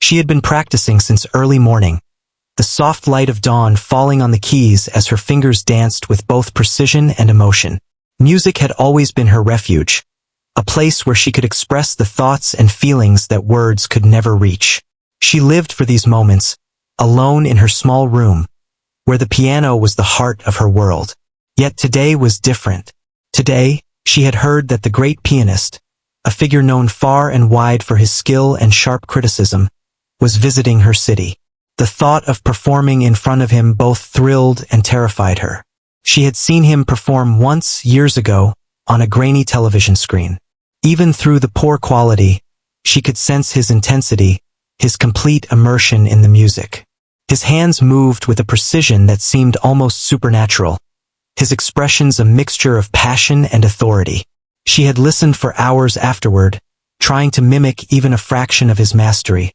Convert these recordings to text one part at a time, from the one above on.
She had been practicing since early morning, the soft light of dawn falling on the keys as her fingers danced with both precision and emotion. Music had always been her refuge, a place where she could express the thoughts and feelings that words could never reach. She lived for these moments, alone in her small room, where the piano was the heart of her world. Yet today was different. Today, she had heard that the great pianist, a figure known far and wide for his skill and sharp criticism, was visiting her city. The thought of performing in front of him both thrilled and terrified her. She had seen him perform once years ago on a grainy television screen. Even through the poor quality, she could sense his intensity, his complete immersion in the music. His hands moved with a precision that seemed almost supernatural, his expressions a mixture of passion and authority. She had listened for hours afterward, trying to mimic even a fraction of his mastery,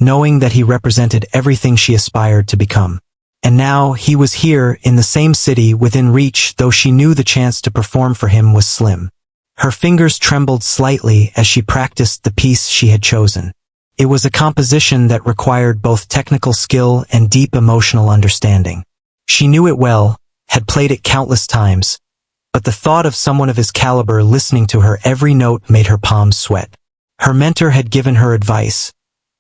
knowing that he represented everything she aspired to become. And now he was here in the same city within reach, though she knew the chance to perform for him was slim. Her fingers trembled slightly as she practiced the piece she had chosen. It was a composition that required both technical skill and deep emotional understanding. She knew it well, had played it countless times, but the thought of someone of his caliber listening to her every note made her palms sweat. Her mentor had given her advice,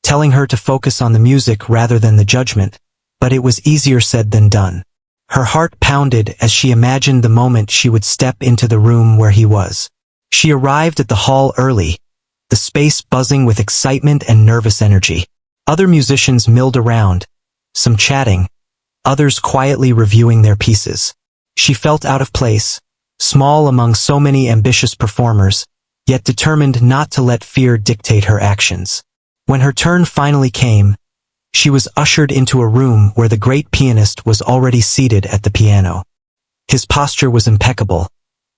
telling her to focus on the music rather than the judgment, but it was easier said than done. Her heart pounded as she imagined the moment she would step into the room where he was. She arrived at the hall early, the space buzzing with excitement and nervous energy. Other musicians milled around, some chatting, others quietly reviewing their pieces. She felt out of place, small among so many ambitious performers, yet determined not to let fear dictate her actions. When her turn finally came, she was ushered into a room where the great pianist was already seated at the piano. His posture was impeccable,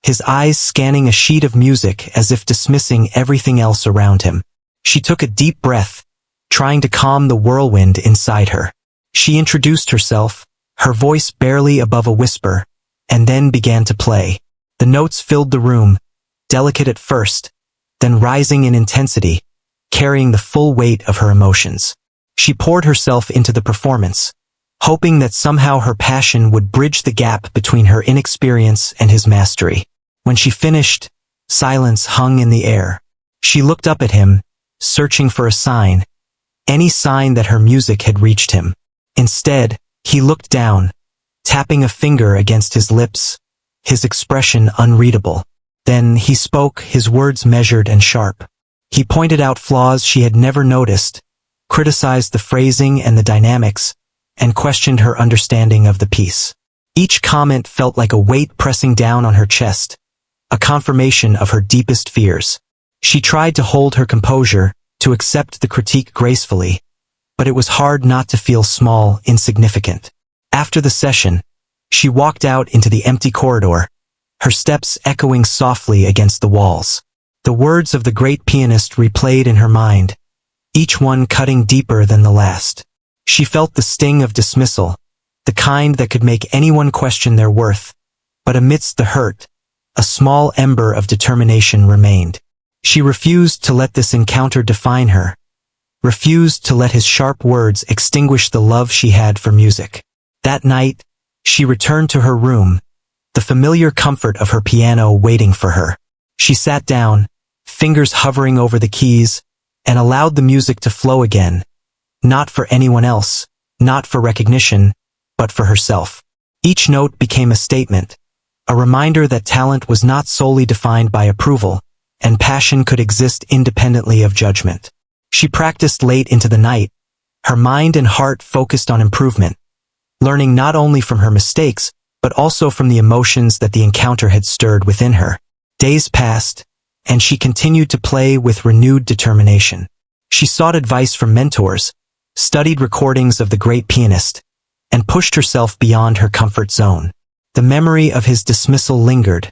his eyes scanning a sheet of music as if dismissing everything else around him. She took a deep breath, trying to calm the whirlwind inside her. She introduced herself, her voice barely above a whisper, and then began to play. The notes filled the room, delicate at first, then rising in intensity, carrying the full weight of her emotions. She poured herself into the performance, hoping that somehow her passion would bridge the gap between her inexperience and his mastery. When she finished, silence hung in the air. She looked up at him, searching for a sign, any sign that her music had reached him. Instead, he looked down, tapping a finger against his lips, his expression unreadable. Then he spoke, his words measured and sharp. He pointed out flaws she had never noticed, criticized the phrasing and the dynamics, and questioned her understanding of the piece. Each comment felt like a weight pressing down on her chest, a confirmation of her deepest fears. She tried to hold her composure, to accept the critique gracefully, but it was hard not to feel small, insignificant. After the session, she walked out into the empty corridor, her steps echoing softly against the walls. The words of the great pianist replayed in her mind, each one cutting deeper than the last. She felt the sting of dismissal, the kind that could make anyone question their worth, but amidst the hurt, a small ember of determination remained. She refused to let this encounter define her, refused to let his sharp words extinguish the love she had for music. That night, she returned to her room, the familiar comfort of her piano waiting for her. She sat down, fingers hovering over the keys, and allowed the music to flow again, not for anyone else, not for recognition, but for herself. Each note became a statement, a reminder that talent was not solely defined by approval, and passion could exist independently of judgment. She practiced late into the night, her mind and heart focused on improvement, learning not only from her mistakes, but also from the emotions that the encounter had stirred within her. Days passed, and she continued to play with renewed determination. She sought advice from mentors, studied recordings of the great pianist, and pushed herself beyond her comfort zone. The memory of his dismissal lingered,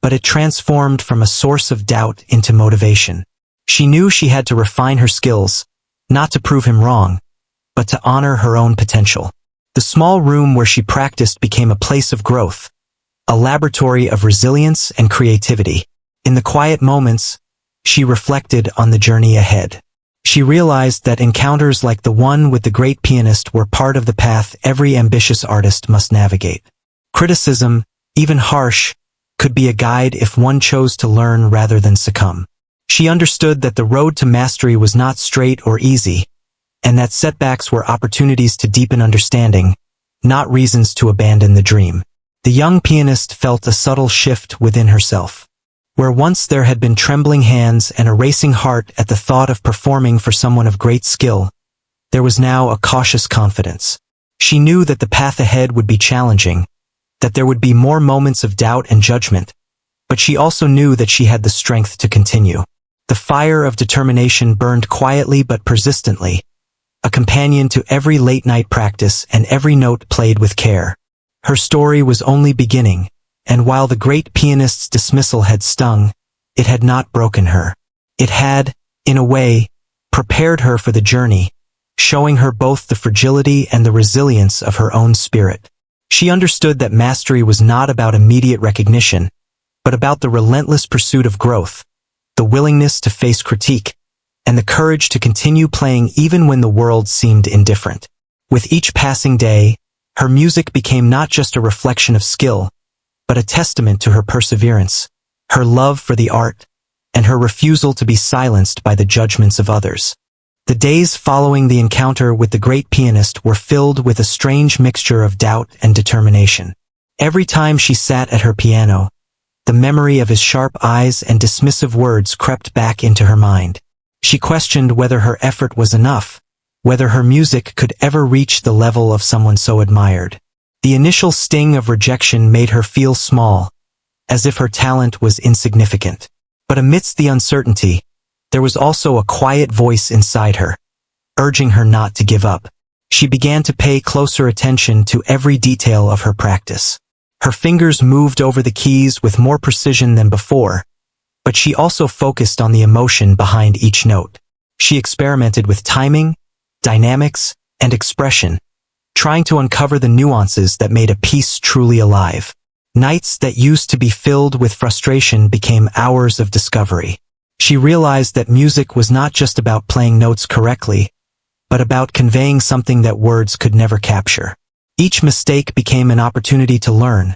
but it transformed from a source of doubt into motivation. She knew she had to refine her skills, not to prove him wrong, but to honor her own potential. The small room where she practiced became a place of growth, a laboratory of resilience and creativity. In the quiet moments, she reflected on the journey ahead. She realized that encounters like the one with the great pianist were part of the path every ambitious artist must navigate. Criticism, even harsh, could be a guide if one chose to learn rather than succumb. She understood that the road to mastery was not straight or easy, and that setbacks were opportunities to deepen understanding, not reasons to abandon the dream. The young pianist felt a subtle shift within herself. Where once there had been trembling hands and a racing heart at the thought of performing for someone of great skill, there was now a cautious confidence. She knew that the path ahead would be challenging, that there would be more moments of doubt and judgment, but she also knew that she had the strength to continue. The fire of determination burned quietly but persistently, a companion to every late-night practice and every note played with care. Her story was only beginning, and while the great pianist's dismissal had stung, it had not broken her. It had, in a way, prepared her for the journey, showing her both the fragility and the resilience of her own spirit. She understood that mastery was not about immediate recognition, but about the relentless pursuit of growth, the willingness to face critique, and the courage to continue playing even when the world seemed indifferent. With each passing day, her music became not just a reflection of skill, but a testament to her perseverance, her love for the art, and her refusal to be silenced by the judgments of others. The days following the encounter with the great pianist were filled with a strange mixture of doubt and determination. Every time she sat at her piano, the memory of his sharp eyes and dismissive words crept back into her mind. She questioned whether her effort was enough, whether her music could ever reach the level of someone so admired. The initial sting of rejection made her feel small, as if her talent was insignificant. But amidst the uncertainty, there was also a quiet voice inside her, urging her not to give up. She began to pay closer attention to every detail of her practice. Her fingers moved over the keys with more precision than before, but she also focused on the emotion behind each note. She experimented with timing, dynamics, and expression, trying to uncover the nuances that made a piece truly alive. Nights that used to be filled with frustration became hours of discovery. She realized that music was not just about playing notes correctly, but about conveying something that words could never capture. Each mistake became an opportunity to learn,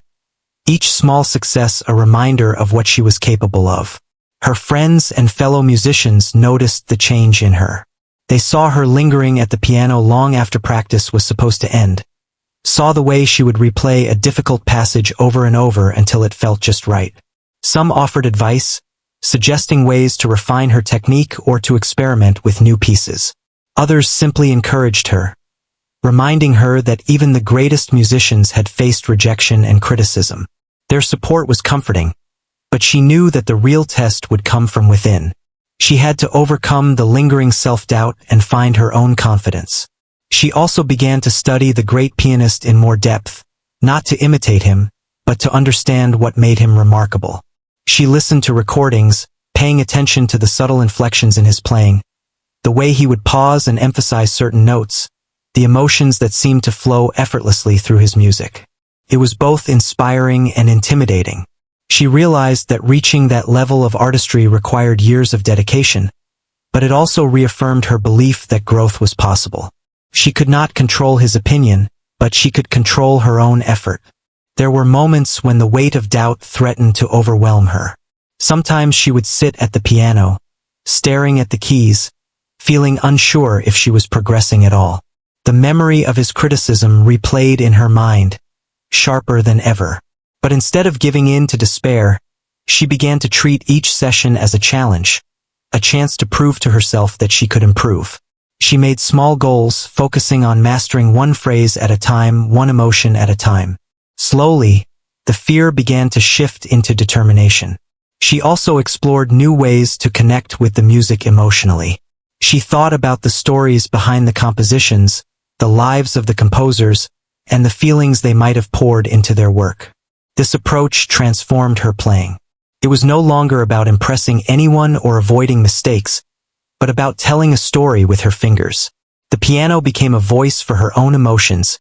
each small success a reminder of what she was capable of. Her friends and fellow musicians noticed the change in her. They saw her lingering at the piano long after practice was supposed to end, saw the way she would replay a difficult passage over and over until it felt just right. Some offered advice, suggesting ways to refine her technique or to experiment with new pieces. Others simply encouraged her, reminding her that even the greatest musicians had faced rejection and criticism. Their support was comforting, but she knew that the real test would come from within. She had to overcome the lingering self-doubt and find her own confidence. She also began to study the great pianist in more depth, not to imitate him, but to understand what made him remarkable. She listened to recordings, paying attention to the subtle inflections in his playing, the way he would pause and emphasize certain notes, the emotions that seemed to flow effortlessly through his music. It was both inspiring and intimidating. She realized that reaching that level of artistry required years of dedication, but it also reaffirmed her belief that growth was possible. She could not control his opinion, but she could control her own effort. There were moments when the weight of doubt threatened to overwhelm her. Sometimes she would sit at the piano, staring at the keys, feeling unsure if she was progressing at all. The memory of his criticism replayed in her mind, sharper than ever. But instead of giving in to despair, she began to treat each session as a challenge, a chance to prove to herself that she could improve. She made small goals, focusing on mastering one phrase at a time, one emotion at a time. Slowly, the fear began to shift into determination. She also explored new ways to connect with the music emotionally. She thought about the stories behind the compositions, the lives of the composers, and the feelings they might have poured into their work. This approach transformed her playing. It was no longer about impressing anyone or avoiding mistakes, but about telling a story with her fingers. The piano became a voice for her own emotions,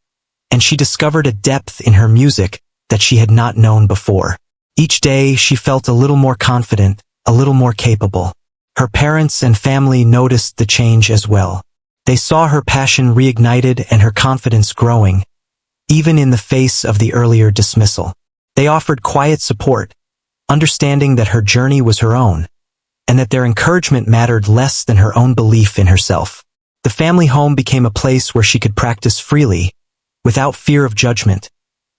and she discovered a depth in her music that she had not known before. Each day she felt a little more confident, a little more capable. Her parents and family noticed the change as well. They saw her passion reignited and her confidence growing, even in the face of the earlier dismissal. They offered quiet support, understanding that her journey was her own, and that their encouragement mattered less than her own belief in herself. The family home became a place where she could practice freely, without fear of judgment,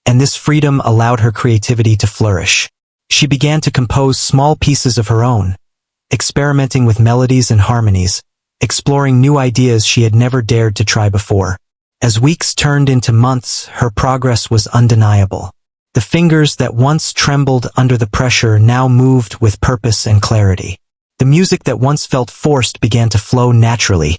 and this freedom allowed her creativity to flourish. She began to compose small pieces of her own, experimenting with melodies and harmonies, exploring new ideas she had never dared to try before. As weeks turned into months, her progress was undeniable. The fingers that once trembled under the pressure now moved with purpose and clarity. The music that once felt forced began to flow naturally,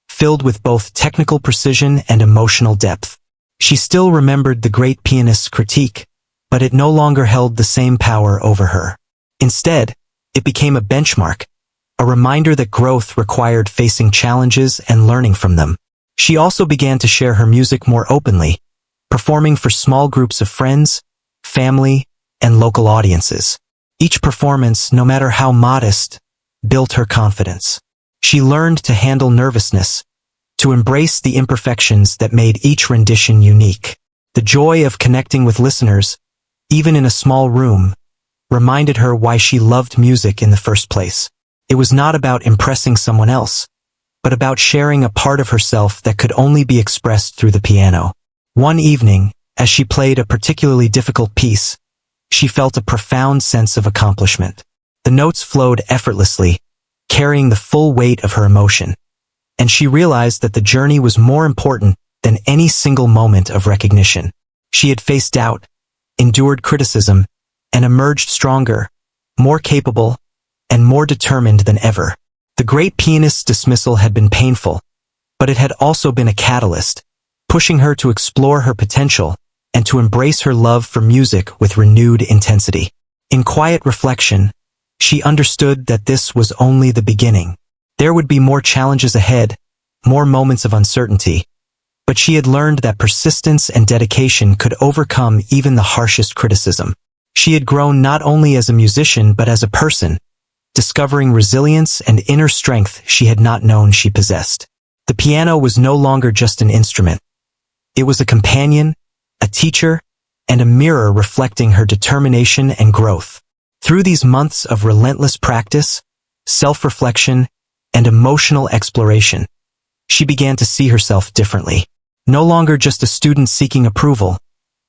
filled with both technical precision and emotional depth. She still remembered the great pianist's critique, but it no longer held the same power over her. Instead, it became a benchmark, a reminder that growth required facing challenges and learning from them. She also began to share her music more openly, performing for small groups of friends, family, and local audiences. Each performance, no matter how modest, built her confidence. She learned to handle nervousness, to embrace the imperfections that made each rendition unique. The joy of connecting with listeners, even in a small room, reminded her why she loved music in the first place. It was not about impressing someone else, but about sharing a part of herself that could only be expressed through the piano. One evening, as she played a particularly difficult piece, she felt a profound sense of accomplishment. The notes flowed effortlessly, carrying the full weight of her emotion, and she realized that the journey was more important than any single moment of recognition. She had faced doubt, endured criticism, and emerged stronger, more capable, and more determined than ever. The great pianist's dismissal had been painful, but it had also been a catalyst, pushing her to explore her potential and to embrace her love for music with renewed intensity. In quiet reflection, she understood that this was only the beginning. There would be more challenges ahead, more moments of uncertainty, but she had learned that persistence and dedication could overcome even the harshest criticism. She had grown not only as a musician but as a person, discovering resilience and inner strength she had not known she possessed. The piano was no longer just an instrument. It was a companion, a teacher, and a mirror reflecting her determination and growth. Through these months of relentless practice, self-reflection, and emotional exploration, she began to see herself differently. No longer just a student seeking approval,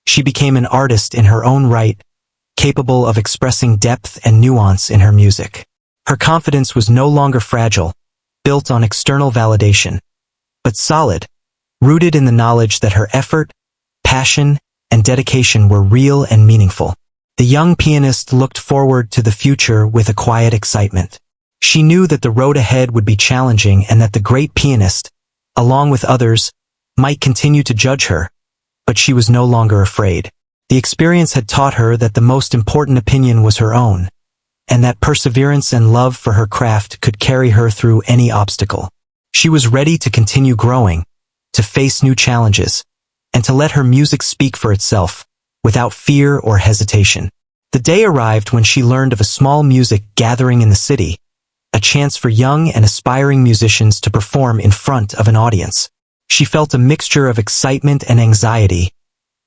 she became an artist in her own right, capable of expressing depth and nuance in her music. Her confidence was no longer fragile, built on external validation, but solid, rooted in the knowledge that her effort, passion, and dedication were real and meaningful. The young pianist looked forward to the future with a quiet excitement. She knew that the road ahead would be challenging and that the great pianist, along with others, might continue to judge her, but she was no longer afraid. The experience had taught her that the most important opinion was her own, and that perseverance and love for her craft could carry her through any obstacle. She was ready to continue growing, to face new challenges, and to let her music speak for itself, without fear or hesitation. The day arrived when she learned of a small music gathering in the city, a chance for young and aspiring musicians to perform in front of an audience. She felt a mixture of excitement and anxiety,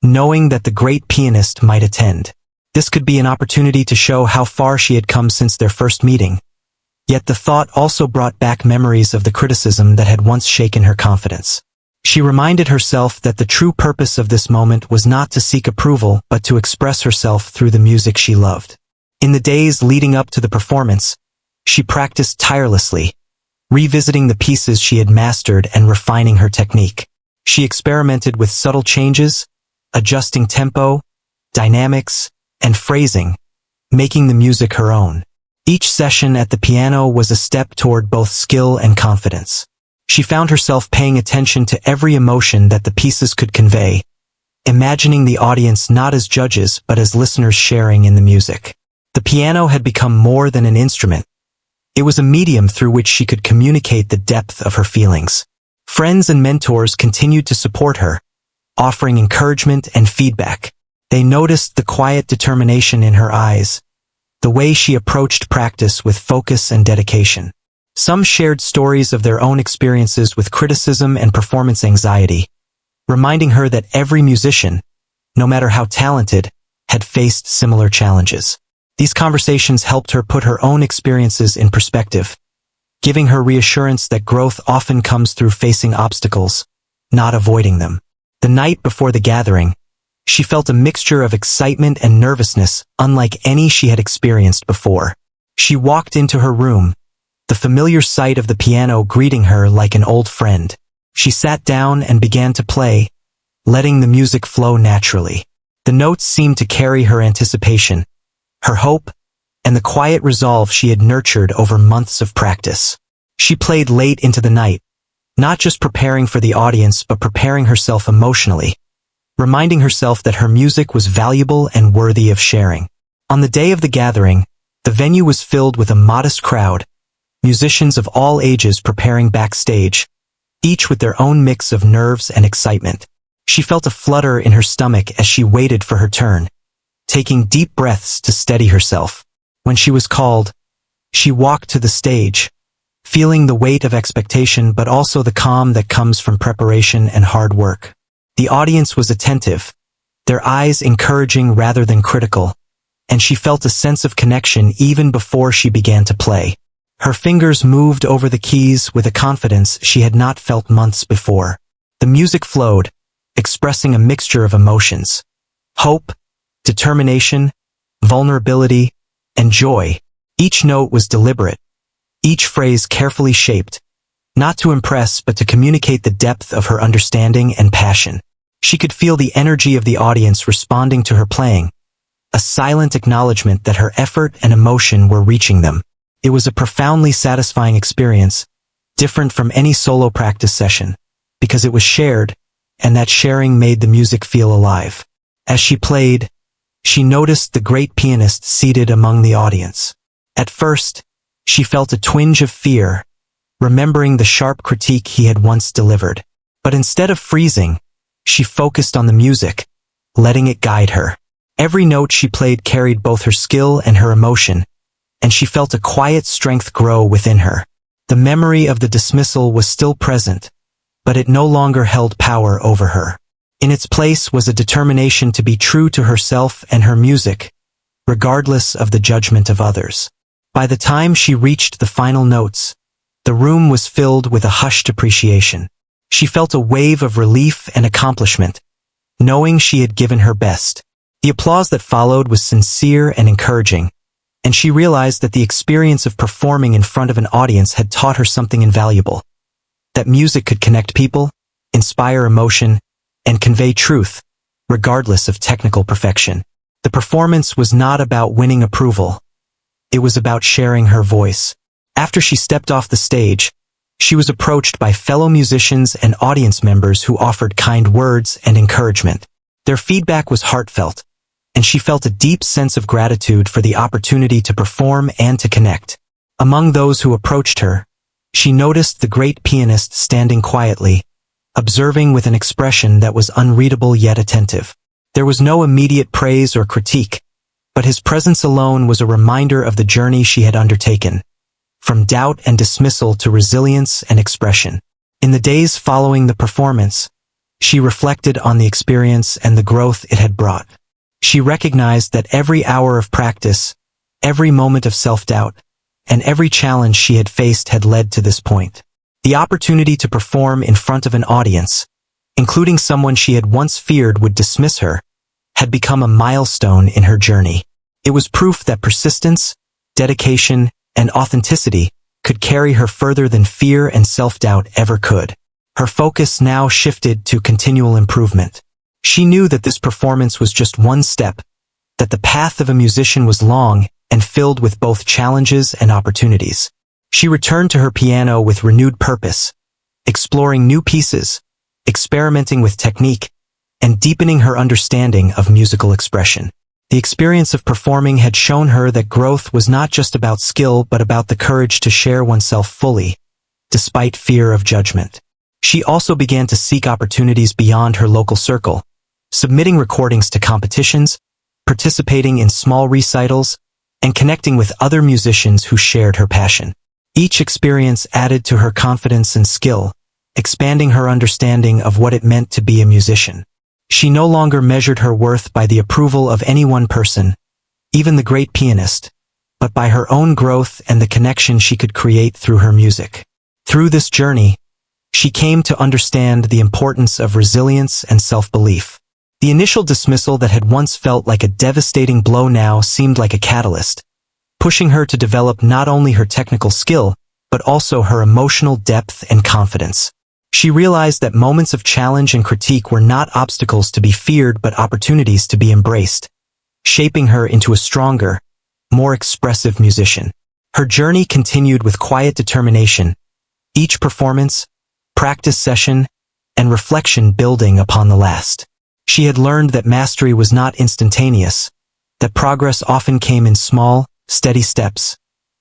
knowing that the great pianist might attend. This could be an opportunity to show how far she had come since their first meeting. Yet the thought also brought back memories of the criticism that had once shaken her confidence. She reminded herself that the true purpose of this moment was not to seek approval but to express herself through the music she loved. In the days leading up to the performance, she practiced tirelessly, revisiting the pieces she had mastered and refining her technique. She experimented with subtle changes, adjusting tempo, dynamics, and phrasing, making the music her own. Each session at the piano was a step toward both skill and confidence. She found herself paying attention to every emotion that the pieces could convey, imagining the audience not as judges but as listeners sharing in the music. The piano had become more than an instrument. It was a medium through which she could communicate the depth of her feelings. Friends and mentors continued to support her, offering encouragement and feedback. They noticed the quiet determination in her eyes, the way she approached practice with focus and dedication. Some shared stories of their own experiences with criticism and performance anxiety, reminding her that every musician, no matter how talented, had faced similar challenges. These conversations helped her put her own experiences in perspective, giving her reassurance that growth often comes through facing obstacles, not avoiding them. The night before the gathering, she felt a mixture of excitement and nervousness unlike any she had experienced before. She walked into her room, the familiar sight of the piano greeting her like an old friend. She sat down and began to play, letting the music flow naturally. The notes seemed to carry her anticipation, her hope, and the quiet resolve she had nurtured over months of practice. She played late into the night, not just preparing for the audience but preparing herself emotionally, reminding herself that her music was valuable and worthy of sharing. On the day of the gathering, the venue was filled with a modest crowd, musicians of all ages preparing backstage, each with their own mix of nerves and excitement. She felt a flutter in her stomach as she waited for her turn, taking deep breaths to steady herself. When she was called, she walked to the stage, feeling the weight of expectation but also the calm that comes from preparation and hard work. The audience was attentive, their eyes encouraging rather than critical, and she felt a sense of connection even before she began to play. Her fingers moved over the keys with a confidence she had not felt months before. The music flowed, expressing a mixture of emotions: hope, determination, vulnerability, and joy. Each note was deliberate, each phrase carefully shaped, not to impress but to communicate the depth of her understanding and passion. She could feel the energy of the audience responding to her playing, a silent acknowledgement that her effort and emotion were reaching them. It was a profoundly satisfying experience, different from any solo practice session, because it was shared, and that sharing made the music feel alive. As she played, she noticed the great pianist seated among the audience. At first, she felt a twinge of fear, remembering the sharp critique he had once delivered. But instead of freezing, she focused on the music, letting it guide her. Every note she played carried both her skill and her emotion, and she felt a quiet strength grow within her. The memory of the dismissal was still present, but it no longer held power over her. In its place was a determination to be true to herself and her music, regardless of the judgment of others. By the time she reached the final notes, the room was filled with a hushed appreciation. She felt a wave of relief and accomplishment, knowing she had given her best. The applause that followed was sincere and encouraging, and she realized that the experience of performing in front of an audience had taught her something invaluable: that music could connect people, inspire emotion, and convey truth, regardless of technical perfection. The performance was not about winning approval. It was about sharing her voice. After she stepped off the stage, she was approached by fellow musicians and audience members who offered kind words and encouragement. Their feedback was heartfelt, and she felt a deep sense of gratitude for the opportunity to perform and to connect. Among those who approached her, she noticed the great pianist standing quietly, observing with an expression that was unreadable yet attentive. There was no immediate praise or critique, but his presence alone was a reminder of the journey she had undertaken, from doubt and dismissal to resilience and expression. In the days following the performance, she reflected on the experience and the growth it had brought. She recognized that every hour of practice, every moment of self-doubt, and every challenge she had faced had led to this point. The opportunity to perform in front of an audience, including someone she had once feared would dismiss her, had become a milestone in her journey. It was proof that persistence, dedication, and authenticity could carry her further than fear and self-doubt ever could. Her focus now shifted to continual improvement. She knew that this performance was just one step, that the path of a musician was long and filled with both challenges and opportunities. She returned to her piano with renewed purpose, exploring new pieces, experimenting with technique, and deepening her understanding of musical expression. The experience of performing had shown her that growth was not just about skill but about the courage to share oneself fully, despite fear of judgment. She also began to seek opportunities beyond her local circle, submitting recordings to competitions, participating in small recitals, and connecting with other musicians who shared her passion. Each experience added to her confidence and skill, expanding her understanding of what it meant to be a musician. She no longer measured her worth by the approval of any one person, even the great pianist, but by her own growth and the connection she could create through her music. Through this journey, she came to understand the importance of resilience and self-belief. The initial dismissal that had once felt like a devastating blow now seemed like a catalyst, pushing her to develop not only her technical skill, but also her emotional depth and confidence. She realized that moments of challenge and critique were not obstacles to be feared but opportunities to be embraced, shaping her into a stronger, more expressive musician. Her journey continued with quiet determination, each performance, practice session, and reflection building upon the last. She had learned that mastery was not instantaneous, that progress often came in small, steady steps,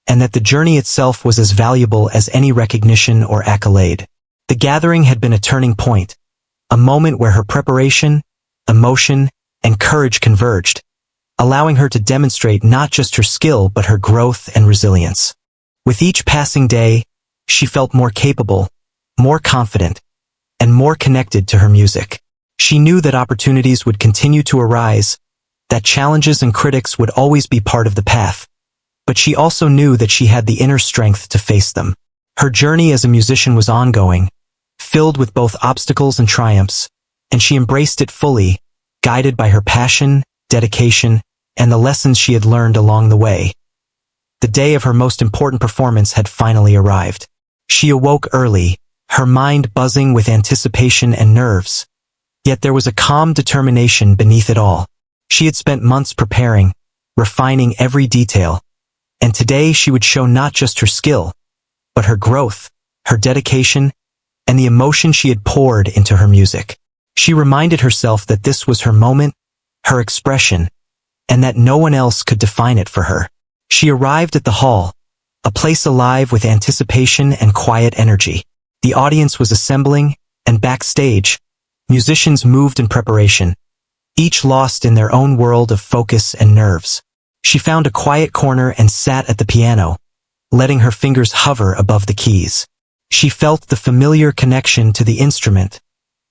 and that the journey itself was as valuable as any recognition or accolade. The gathering had been a turning point, a moment where her preparation, emotion, and courage converged, allowing her to demonstrate not just her skill but her growth and resilience. With each passing day, she felt more capable, more confident, and more connected to her music. She knew that opportunities would continue to arise, that challenges and critics would always be part of the path, but she also knew that she had the inner strength to face them. Her journey as a musician was ongoing, filled with both obstacles and triumphs, and she embraced it fully, guided by her passion, dedication, and the lessons she had learned along the way. The day of her most important performance had finally arrived. She awoke early, her mind buzzing with anticipation and nerves. Yet there was a calm determination beneath it all. She had spent months preparing, refining every detail, and today she would show not just her skill, but her growth, her dedication, and the emotion she had poured into her music. She reminded herself that this was her moment, her expression, and that no one else could define it for her. She arrived at the hall, a place alive with anticipation and quiet energy. The audience was assembling, and backstage, musicians moved in preparation, each lost in their own world of focus and nerves. She found a quiet corner and sat at the piano, letting her fingers hover above the keys. She felt the familiar connection to the instrument,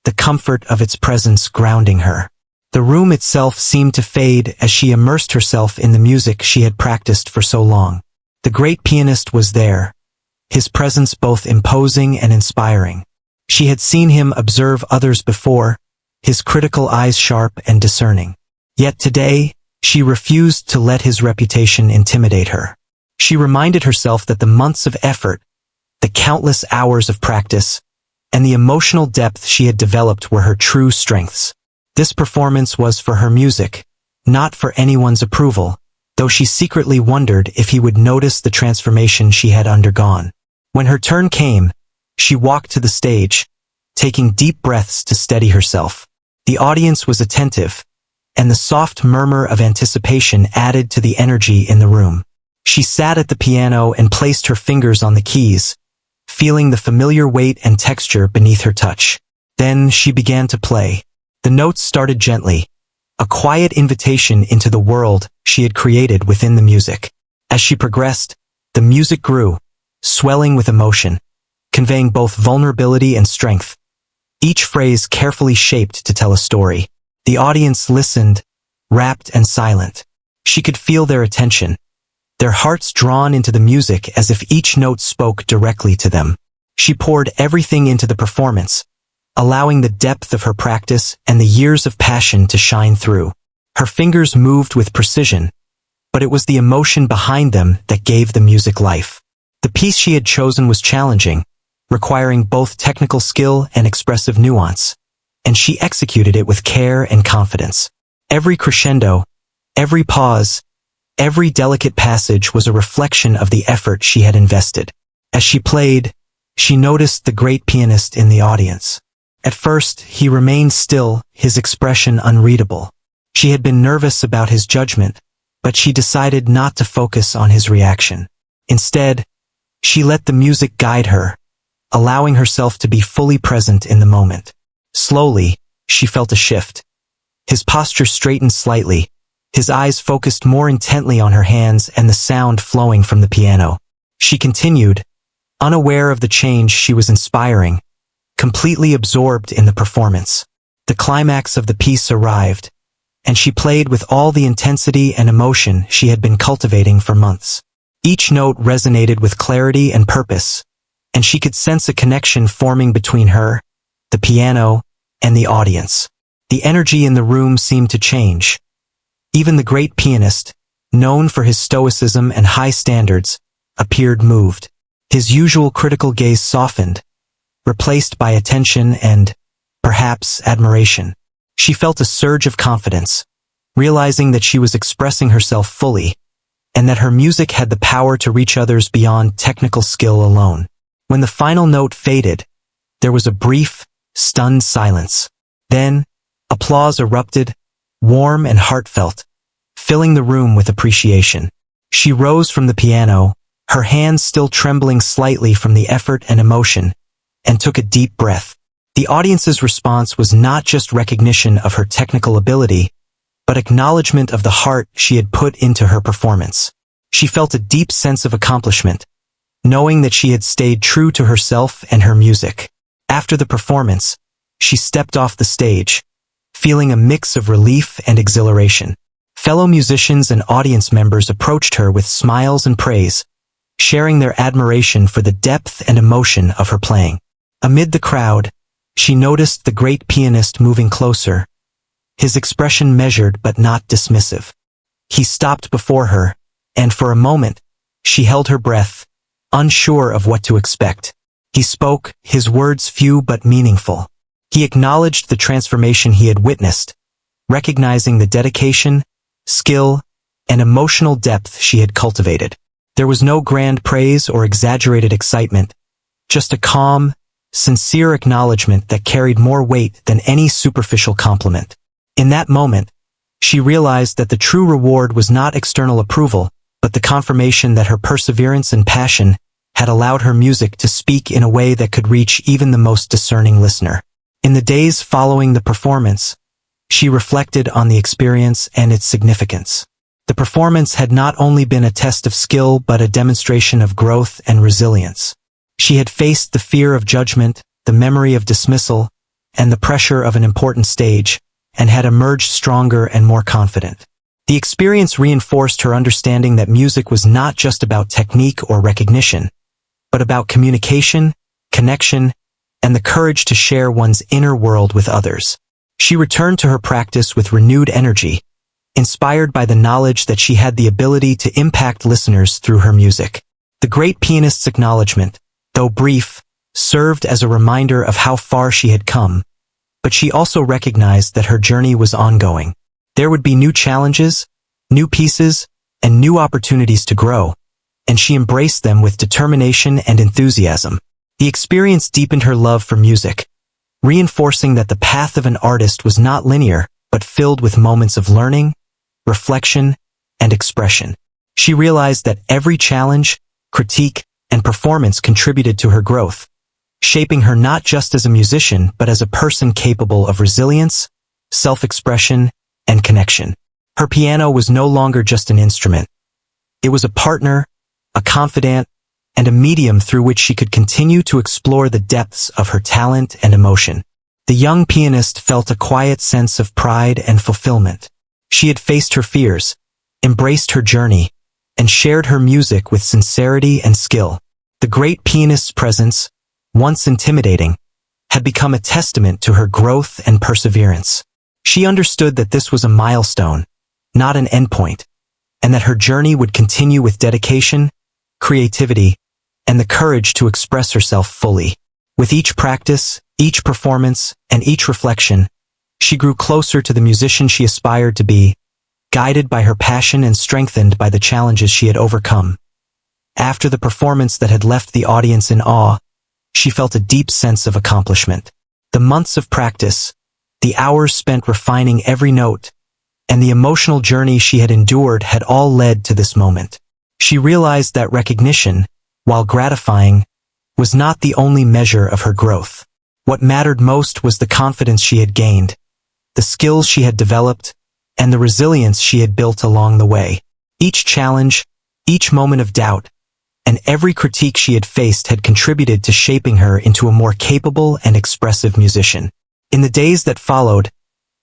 the comfort of its presence grounding her. The room itself seemed to fade as she immersed herself in the music she had practiced for so long. The great pianist was there, his presence both imposing and inspiring. She had seen him observe others before, his critical eyes sharp and discerning. Yet today, she refused to let his reputation intimidate her. She reminded herself that the months of effort, the countless hours of practice, and the emotional depth she had developed were her true strengths. This performance was for her music, not for anyone's approval, though she secretly wondered if he would notice the transformation she had undergone. When her turn came, she walked to the stage, taking deep breaths to steady herself. The audience was attentive, and the soft murmur of anticipation added to the energy in the room. She sat at the piano and placed her fingers on the keys, feeling the familiar weight and texture beneath her touch. Then she began to play. The notes started gently, a quiet invitation into the world she had created within the music. As she progressed, the music grew, swelling with emotion, conveying both vulnerability and strength, each phrase carefully shaped to tell a story. The audience listened, rapt and silent. She could feel their attention, their hearts drawn into the music as if each note spoke directly to them. She poured everything into the performance, allowing the depth of her practice and the years of passion to shine through. Her fingers moved with precision, but it was the emotion behind them that gave the music life. The piece she had chosen was challenging, requiring both technical skill and expressive nuance, and she executed it with care and confidence. Every crescendo, every pause, every delicate passage was a reflection of the effort she had invested. As she played, she noticed the great pianist in the audience. At first, he remained still, his expression unreadable. She had been nervous about his judgment, but she decided not to focus on his reaction. Instead, she let the music guide her, allowing herself to be fully present in the moment. Slowly, she felt a shift. His posture straightened slightly, his eyes focused more intently on her hands and the sound flowing from the piano. She continued, unaware of the change she was inspiring, completely absorbed in the performance. The climax of the piece arrived, and she played with all the intensity and emotion she had been cultivating for months. Each note resonated with clarity and purpose, and she could sense a connection forming between her, the piano, and the audience. The energy in the room seemed to change. Even the great pianist, known for his stoicism and high standards, appeared moved. His usual critical gaze softened, replaced by attention and, perhaps, admiration. She felt a surge of confidence, realizing that she was expressing herself fully, and that her music had the power to reach others beyond technical skill alone. When the final note faded, there was a brief, stunned silence. Then, applause erupted, warm and heartfelt, filling the room with appreciation. She rose from the piano, her hands still trembling slightly from the effort and emotion, and took a deep breath. The audience's response was not just recognition of her technical ability, but acknowledgement of the heart she had put into her performance. She felt a deep sense of accomplishment, knowing that she had stayed true to herself and her music. After the performance, she stepped off the stage, feeling a mix of relief and exhilaration. Fellow musicians and audience members approached her with smiles and praise, sharing their admiration for the depth and emotion of her playing. Amid the crowd, she noticed the great pianist moving closer, his expression measured but not dismissive. He stopped before her, and for a moment, she held her breath, unsure of what to expect. He spoke, his words few but meaningful. He acknowledged the transformation he had witnessed, recognizing the dedication, skill, and emotional depth she had cultivated. There was no grand praise or exaggerated excitement, just a calm, sincere acknowledgement that carried more weight than any superficial compliment. In that moment, she realized that the true reward was not external approval, but the confirmation that her perseverance and passion had allowed her music to speak in a way that could reach even the most discerning listener. In the days following the performance, she reflected on the experience and its significance. The performance had not only been a test of skill but a demonstration of growth and resilience. She had faced the fear of judgment, the memory of dismissal, and the pressure of an important stage, and had emerged stronger and more confident. The experience reinforced her understanding that music was not just about technique or recognition, but about communication, connection, and the courage to share one's inner world with others. She returned to her practice with renewed energy, inspired by the knowledge that she had the ability to impact listeners through her music. The great pianist's acknowledgement, though brief, served as a reminder of how far she had come, but she also recognized that her journey was ongoing. There would be new challenges, new pieces, and new opportunities to grow, and she embraced them with determination and enthusiasm. The experience deepened her love for music, reinforcing that the path of an artist was not linear, but filled with moments of learning, reflection, and expression. She realized that every challenge, critique, and performance contributed to her growth, shaping her not just as a musician but as a person capable of resilience, self-expression, and connection. Her piano was no longer just an instrument. It was a partner, a confidant, and a medium through which she could continue to explore the depths of her talent and emotion. The young pianist felt a quiet sense of pride and fulfillment. She had faced her fears, embraced her journey, and shared her music with sincerity and skill. The great pianist's presence, once intimidating, had become a testament to her growth and perseverance. She understood that this was a milestone, not an endpoint, and that her journey would continue with dedication, creativity, and the courage to express herself fully. With each practice, each performance, and each reflection, she grew closer to the musician she aspired to be, guided by her passion and strengthened by the challenges she had overcome. After the performance that had left the audience in awe, she felt a deep sense of accomplishment. The months of practice, the hours spent refining every note, and the emotional journey she had endured had all led to this moment. She realized that recognition, while gratifying, was not the only measure of her growth. What mattered most was the confidence she had gained, the skills she had developed, and the resilience she had built along the way. Each challenge, each moment of doubt, and every critique she had faced had contributed to shaping her into a more capable and expressive musician. In the days that followed,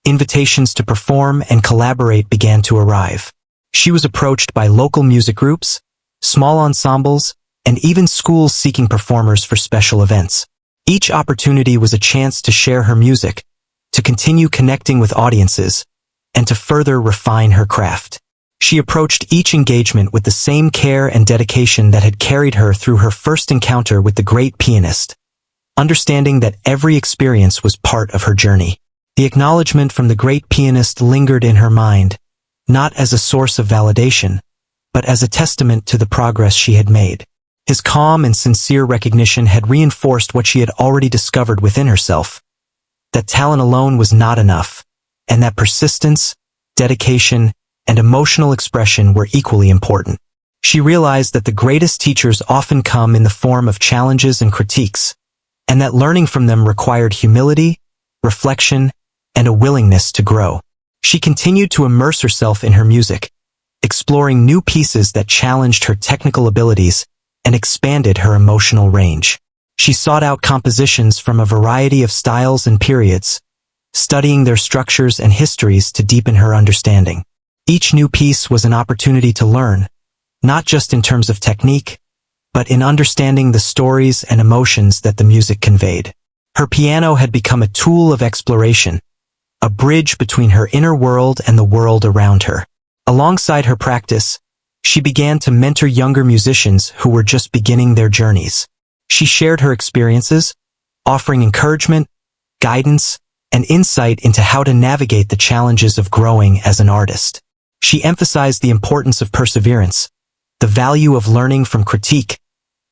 invitations to perform and collaborate began to arrive. She was approached by local music groups, small ensembles, and even schools seeking performers for special events. Each opportunity was a chance to share her music, to continue connecting with audiences, and to further refine her craft. She approached each engagement with the same care and dedication that had carried her through her first encounter with the great pianist, understanding that every experience was part of her journey. The acknowledgement from the great pianist lingered in her mind, not as a source of validation, but as a testament to the progress she had made. His calm and sincere recognition had reinforced what she had already discovered within herself, that talent alone was not enough, and that persistence, dedication, and emotional expression were equally important. She realized that the greatest teachers often come in the form of challenges and critiques, and that learning from them required humility, reflection, and a willingness to grow. She continued to immerse herself in her music, exploring new pieces that challenged her technical abilities and expanded her emotional range. She sought out compositions from a variety of styles and periods, studying their structures and histories to deepen her understanding. Each new piece was an opportunity to learn, not just in terms of technique, but in understanding the stories and emotions that the music conveyed. Her piano had become a tool of exploration, a bridge between her inner world and the world around her. Alongside her practice, she began to mentor younger musicians who were just beginning their journeys. She shared her experiences, offering encouragement, guidance, and insight into how to navigate the challenges of growing as an artist. She emphasized the importance of perseverance, the value of learning from critique,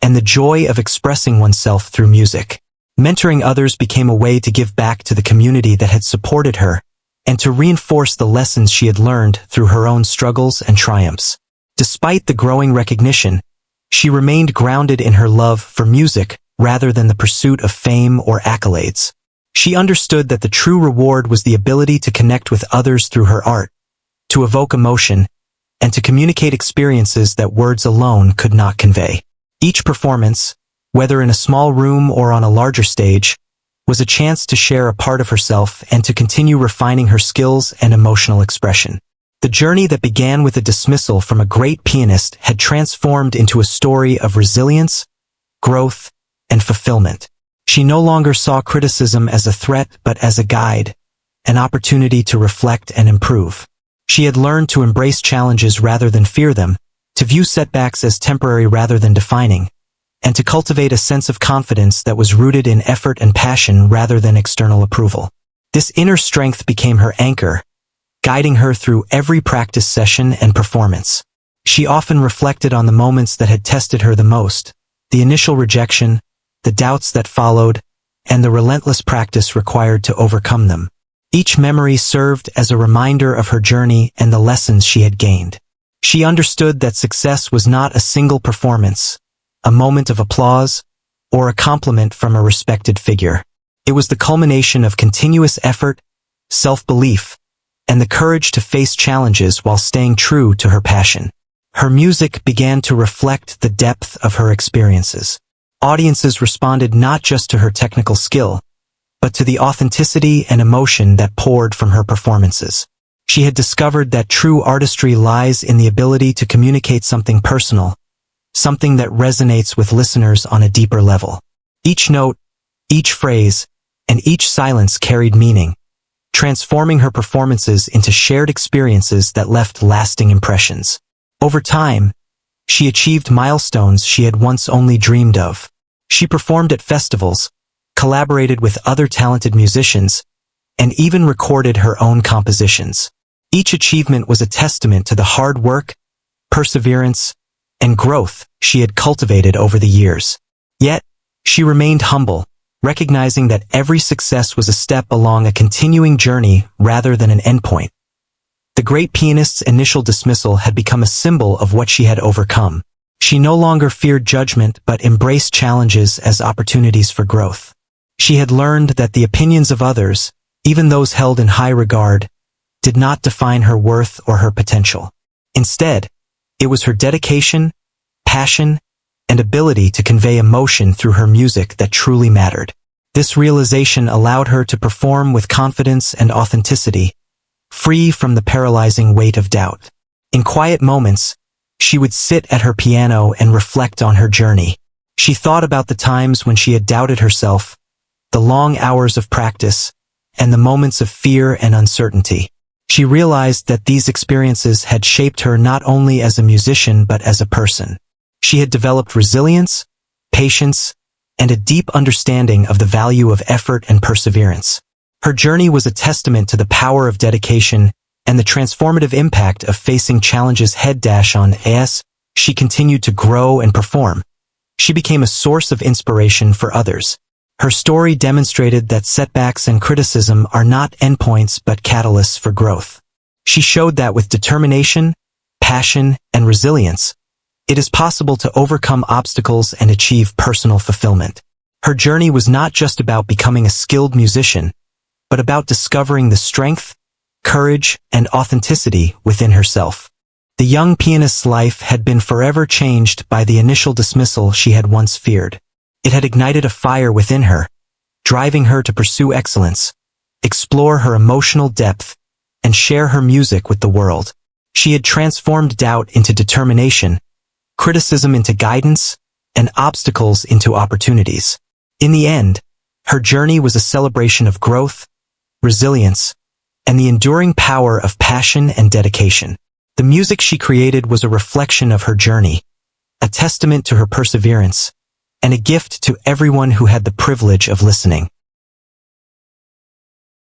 and the joy of expressing oneself through music. Mentoring others became a way to give back to the community that had supported her, and to reinforce the lessons she had learned through her own struggles and triumphs. Despite the growing recognition, she remained grounded in her love for music rather than the pursuit of fame or accolades. She understood that the true reward was the ability to connect with others through her art, to evoke emotion, and to communicate experiences that words alone could not convey. Each performance, whether in a small room or on a larger stage, was a chance to share a part of herself and to continue refining her skills and emotional expression. The journey that began with a dismissal from a great pianist had transformed into a story of resilience, growth, and fulfillment. She no longer saw criticism as a threat but as a guide, an opportunity to reflect and improve. She had learned to embrace challenges rather than fear them, to view setbacks as temporary rather than defining, and to cultivate a sense of confidence that was rooted in effort and passion rather than external approval. This inner strength became her anchor, guiding her through every practice session and performance. She often reflected on the moments that had tested her the most, the initial rejection, the doubts that followed, and the relentless practice required to overcome them. Each memory served as a reminder of her journey and the lessons she had gained. She understood that success was not a single performance, a moment of applause, or a compliment from a respected figure. It was the culmination of continuous effort, self-belief, and the courage to face challenges while staying true to her passion. Her music began to reflect the depth of her experiences. Audiences responded not just to her technical skill, but to the authenticity and emotion that poured from her performances. She had discovered that true artistry lies in the ability to communicate something personal, something that resonates with listeners on a deeper level. Each note, each phrase, and each silence carried meaning, transforming her performances into shared experiences that left lasting impressions. Over time, she achieved milestones she had once only dreamed of. She performed at festivals, collaborated with other talented musicians, and even recorded her own compositions. Each achievement was a testament to the hard work, perseverance, and growth she had cultivated over the years. Yet, she remained humble, recognizing that every success was a step along a continuing journey rather than an endpoint. The great pianist's initial dismissal had become a symbol of what she had overcome. She no longer feared judgment but embraced challenges as opportunities for growth. She had learned that the opinions of others, even those held in high regard, did not define her worth or her potential. Instead, it was her dedication, passion, and ability to convey emotion through her music that truly mattered. This realization allowed her to perform with confidence and authenticity, free from the paralyzing weight of doubt. In quiet moments, she would sit at her piano and reflect on her journey. She thought about the times when she had doubted herself, the long hours of practice, and the moments of fear and uncertainty. She realized that these experiences had shaped her not only as a musician but as a person. She had developed resilience, patience, and a deep understanding of the value of effort and perseverance. Her journey was a testament to the power of dedication and the transformative impact of facing challenges head-on. As she continued to grow and perform, she became a source of inspiration for others. Her story demonstrated that setbacks and criticism are not endpoints but catalysts for growth. She showed that with determination, passion, and resilience, it is possible to overcome obstacles and achieve personal fulfillment. Her journey was not just about becoming a skilled musician, but about discovering the strength, courage, and authenticity within herself. The young pianist's life had been forever changed by the initial dismissal she had once feared. It had ignited a fire within her, driving her to pursue excellence, explore her emotional depth, and share her music with the world. She had transformed doubt into determination, criticism into guidance, and obstacles into opportunities. In the end, her journey was a celebration of growth, resilience, and the enduring power of passion and dedication. The music she created was a reflection of her journey, a testament to her perseverance, and a gift to everyone who had the privilege of listening.